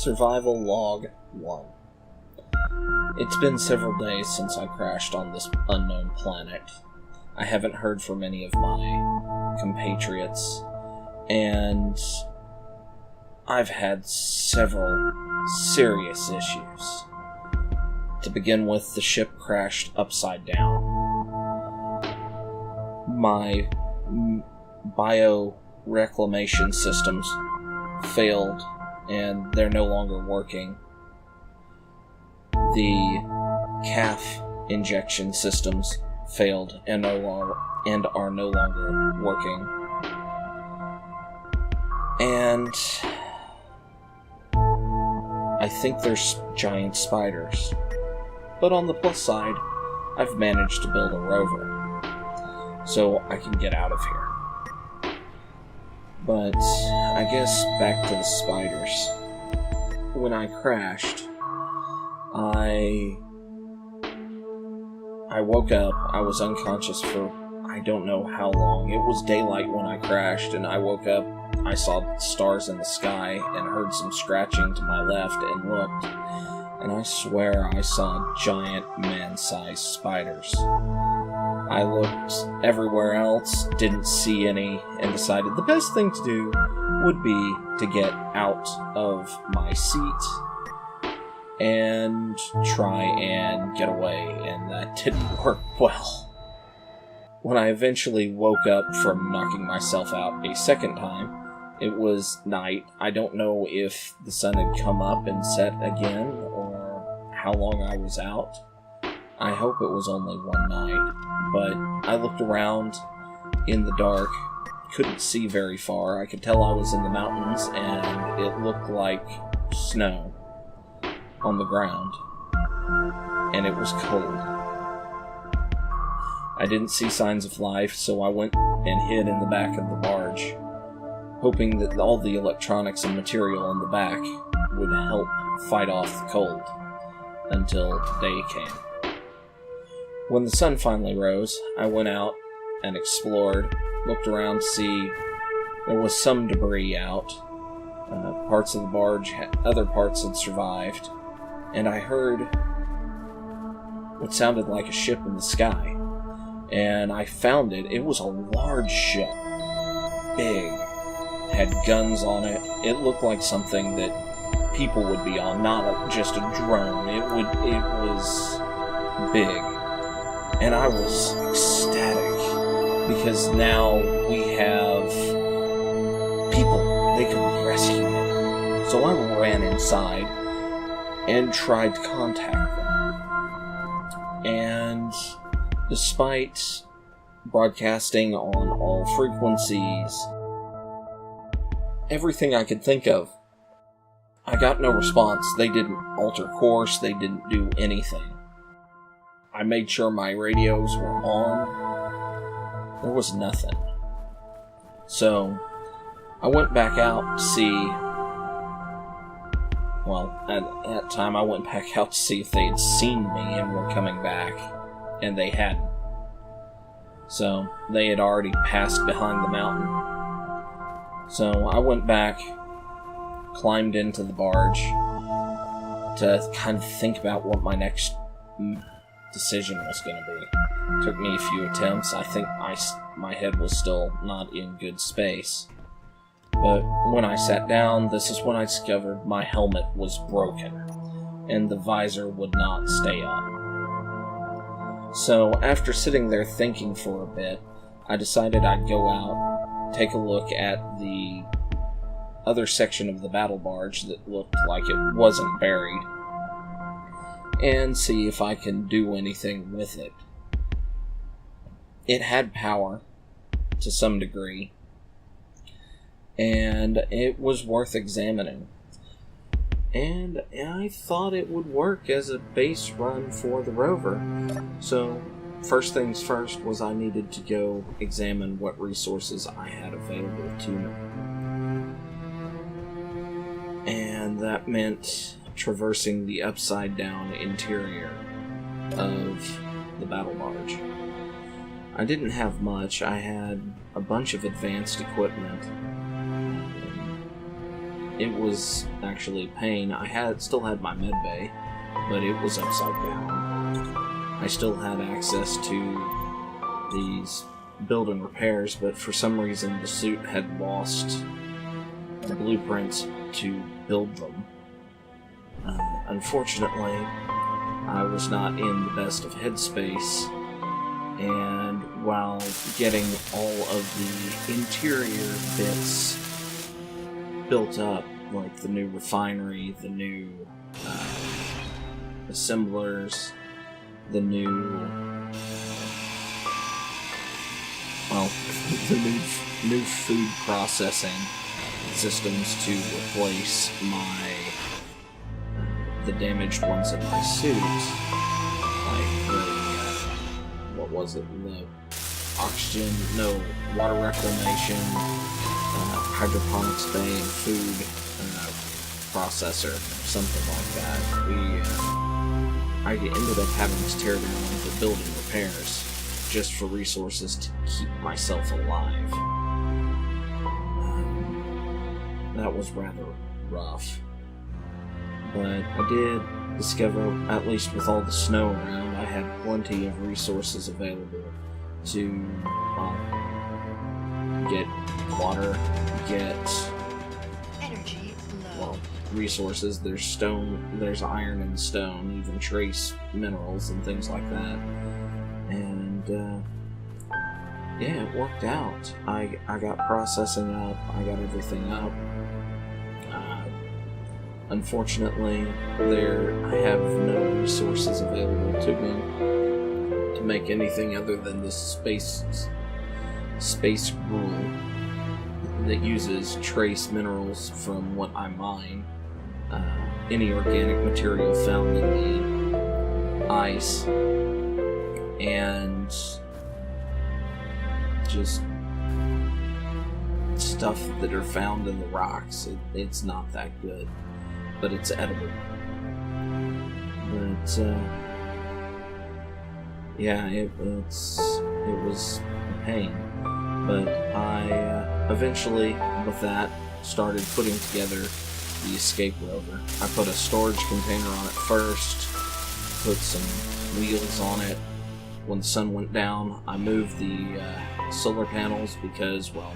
Survival Log 1. It's been several days since I crashed on this unknown planet. I haven't heard from any of my compatriots, and I've had several serious issues. To begin with, the ship crashed upside down. My bio-reclamation systems failed, and they're no longer working. The calf injection systems failed and are no longer working. And I think there's giant spiders. But on the plus side, I've managed to build a rover, so I can get out of here. But I guess back to the spiders. When I crashed, I woke up. I was unconscious for I don't know how long. It was daylight when I crashed, and I woke up. I saw stars in the sky and heard some scratching to my left and looked, and I swear I saw giant man-sized spiders. I looked everywhere else, didn't see any, and decided the best thing to do would be to get out of my seat and try and get away, and that didn't work well. When I eventually woke up from knocking myself out a second time, it was night. I don't know if the sun had come up and set again, or how long I was out. I hope it was only one night, but I looked around in the dark, couldn't see very far. I could tell I was in the mountains, and it looked like snow on the ground, and it was cold. I didn't see signs of life, so I went and hid in the back of the barge, hoping that all the electronics and material in the back would help fight off the cold until day came. When the sun finally rose, I went out and explored, looked around to see there was some debris out. Parts of the barge, other parts had survived, and I heard what sounded like a ship in the sky. And I found it. It was a large ship. Big. Had guns on it. It looked like something that people would be on, not just a drone. It was big. And I was ecstatic, because now we have people. They could rescue me. So I ran inside and tried to contact them. And despite broadcasting on all frequencies, everything I could think of, I got no response. They didn't alter course, they didn't do anything. I made sure my radios were on. There was nothing. So, I went back out to see, well, at that time I went back out to see if they had seen me and were coming back. And they hadn't. So, they had already passed behind the mountain. So, I went back, climbed into the barge to kind of think about what my next decision was going to be. It took me a few attempts. I think my head was still not in good space. But when I sat down, this is when I discovered my helmet was broken, and the visor would not stay on. So, after sitting there thinking for a bit, I decided I'd go out, take a look at the other section of the battle barge that looked like it wasn't buried, and see if I can do anything with it. It had power, to some degree, and it was worth examining. And I thought it would work as a base run for the rover. So, first things first was I needed to go examine what resources I had available to me. And that meant traversing the upside-down interior of the battle barge. I didn't have much. I had a bunch of advanced equipment. it was actually a pain. I still had my med bay, but it was upside down. I still had access to these building repairs, but for some reason the suit had lost the blueprints to build them. Unfortunately, I was not in the best of headspace, and while getting all of the interior bits built up, like the new refinery, the new assemblers, the new, well, the new food processing systems to replace the damaged ones in my suit, like what was it, the oxygen, no, water reclamation, hydroponics bay, and food processor, something like that. I ended up having to tear down the building repairs just for resources to keep myself alive. That was rather rough. But I did discover, at least with all the snow around, I had plenty of resources available to get water, get energy low. Well, resources. There's stone, there's iron and stone, even trace minerals and things like that. And yeah, it worked out. I got processing up, I got everything up. Unfortunately, I have no resources available to me to make anything other than this space gruel that uses trace minerals from what I mine. Any organic material found in the ice, and just stuff that are found in the rocks. It's not that good, but it's edible. But yeah, it was a pain. But I eventually, with that, started putting together the escape rover. I put a storage container on it first, put some wheels on it. When the sun went down, I moved the solar panels because, well,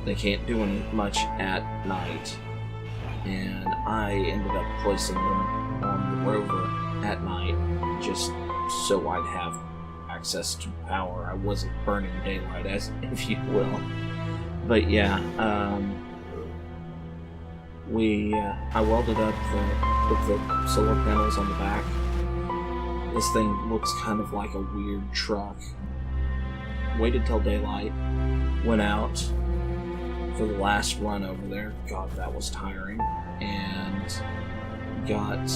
they can't do much at night. And I ended up placing them on the rover at night just so I'd have access to power. I wasn't burning daylight, as if you will. But yeah, I welded up put the solar panels on the back. This thing looks kind of like a weird truck. Waited till daylight, went out for the last run over there. God, that was tiring. And got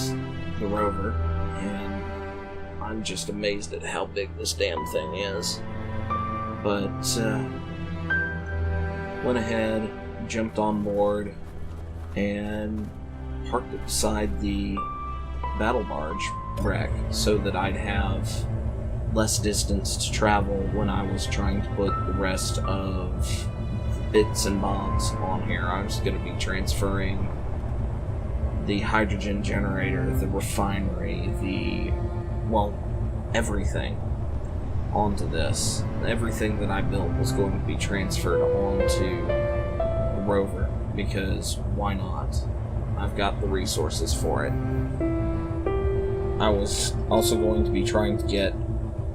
the rover, and I'm just amazed at how big this damn thing is. But went ahead, jumped on board, and parked it beside the battle barge wreck so that I'd have less distance to travel when I was trying to put the rest of bits and bobs on here. I was going to be transferring the hydrogen generator, the refinery, everything onto this. Everything that I built was going to be transferred onto the rover, because why not? I've got the resources for it. I was also going to be trying to get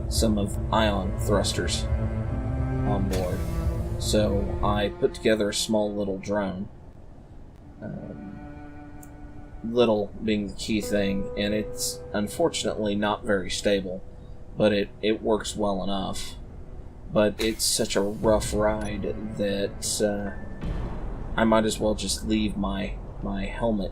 some of ion thrusters on board. So I put together a small little drone. Little being the key thing, and it's unfortunately not very stable, but it works well enough. But it's such a rough ride that I might as well just leave my helmet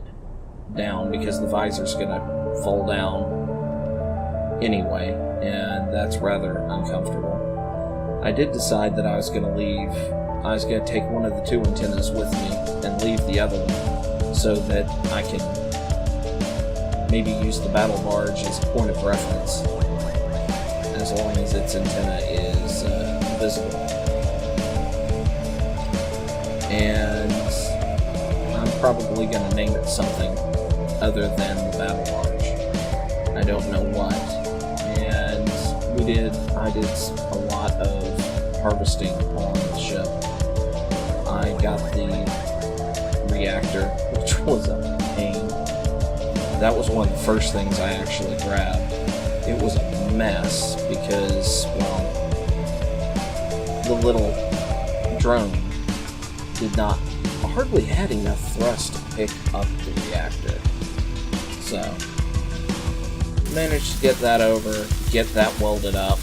down, because the visor's gonna fall down anyway, and that's rather uncomfortable. I did decide that I was gonna take one of the two antennas with me and leave the other one, so that I can maybe use the battle barge as a point of reference, as long as its antenna is visible. And I'm probably going to name it something other than the battle barge. I don't know what. And I did a lot of harvesting on the ship. I got the reactor, which was a pain. That was one of the first things I actually grabbed. It was a mess because, well, the little drone hardly had enough thrust to pick up the reactor. So, managed to get that over, get that welded up,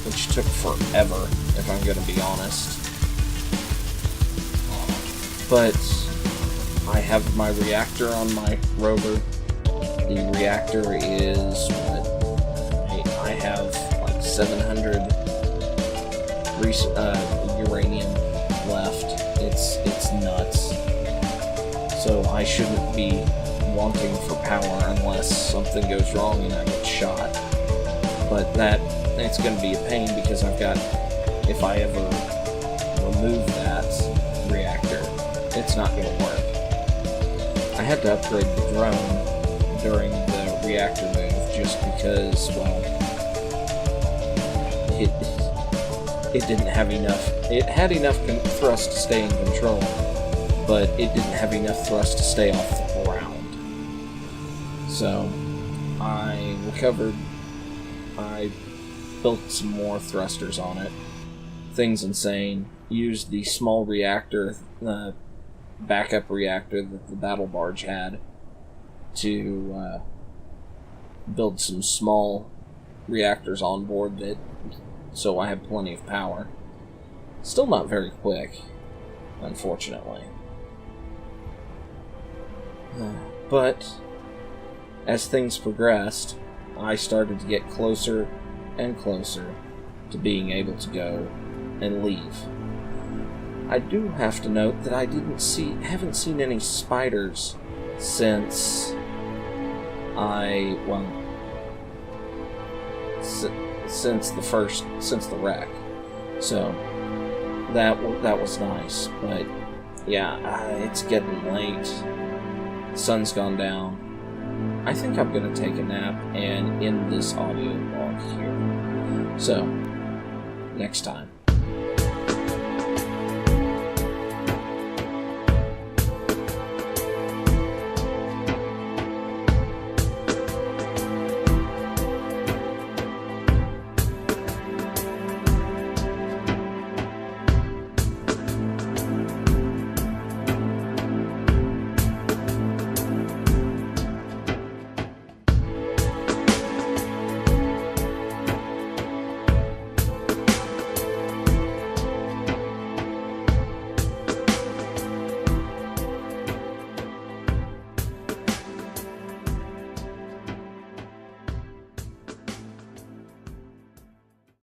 which took forever, if I'm going to be honest. But I have my reactor on my rover. The reactor is what I have like 700 uranium left. It's nuts. So I shouldn't be wanting for power unless something goes wrong and I get shot. But it's going to be a pain because if I ever remove that reactor, it's not going to work. I had to upgrade the drone during the reactor move just because, well, it didn't have enough. It had enough thrust to stay in control, but it didn't have enough thrust to stay off the ground. So I built some more thrusters on it. Thing's insane. Used the small reactor, backup reactor that the battle barge had to build some small reactors on board so I have plenty of power. Still not very quick, unfortunately. But as things progressed, I started to get closer and closer to being able to go and leave. I do have to note that I haven't seen any spiders since since the wreck. So that was nice, but yeah, it's getting late. Sun's gone down. I think I'm gonna take a nap and end this audio log here. So, next time.